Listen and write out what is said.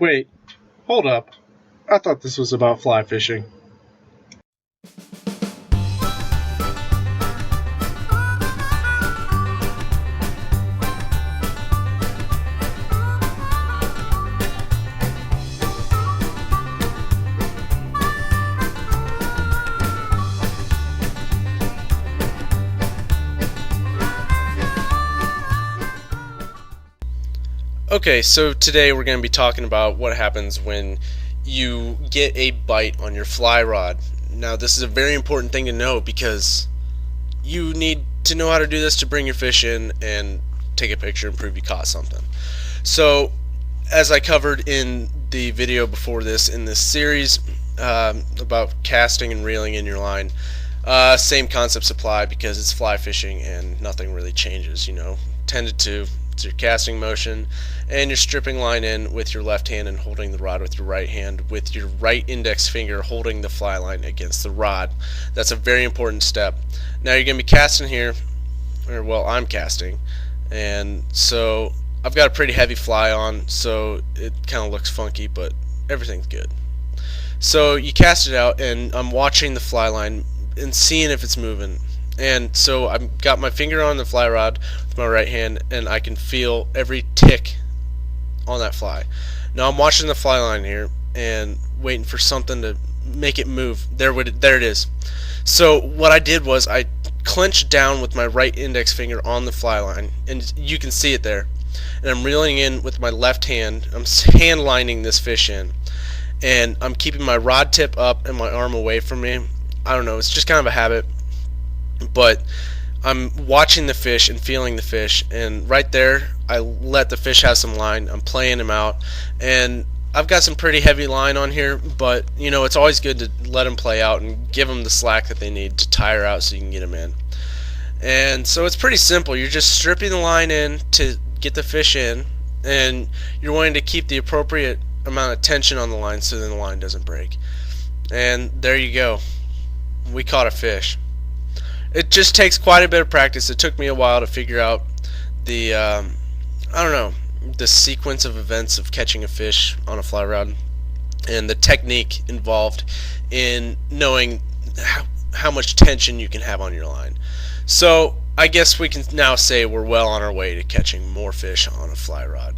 Wait, hold up. I thought this was about fly fishing. Okay, so today we're going to be talking about what happens when you get a bite on your fly rod. Now, this is a very important thing to know because you need to know how to do this to bring your fish in and take a picture and prove you caught something. So, as I covered in the video before this in this series about casting and reeling in your line, same concepts apply because it's fly fishing and nothing really changes, tended to. It's your casting motion, and you're stripping line in with your left hand and holding the rod with your right hand, with your right index finger holding the fly line against the rod. That's a very important step. Now you're going to be casting here, or well, I'm casting, and so I've got a pretty heavy fly on, so it kind of looks funky, but everything's good. So you cast it out, and I'm watching the fly line and seeing if it's moving. And so I've got my finger on the fly rod with my right hand, and I can feel every tick on that fly. Now I'm watching the fly line here and waiting for something to make it move. There it is. So what I did was I clenched down with my right index finger on the fly line, and you can see it there. And I'm reeling in with my left hand. I'm hand lining this fish in, and I'm keeping my rod tip up and my arm away from me. I don't know, it's just kind of a habit. But I'm watching the fish and feeling the fish, and right there I let the fish have some line. I'm playing him out, and I've got some pretty heavy line on here, but it's always good to let them play out and give them the slack that they need to tire out so you can get them in. And so it's pretty simple. You're just stripping the line in to get the fish in, and you're wanting to keep the appropriate amount of tension on the line so then the line doesn't break. And there you go. We caught a fish. It just takes quite a bit of practice. It took me a while to figure out the the sequence of events of catching a fish on a fly rod and the technique involved in knowing how much tension you can have on your line. So I guess we can now say we're well on our way to catching more fish on a fly rod.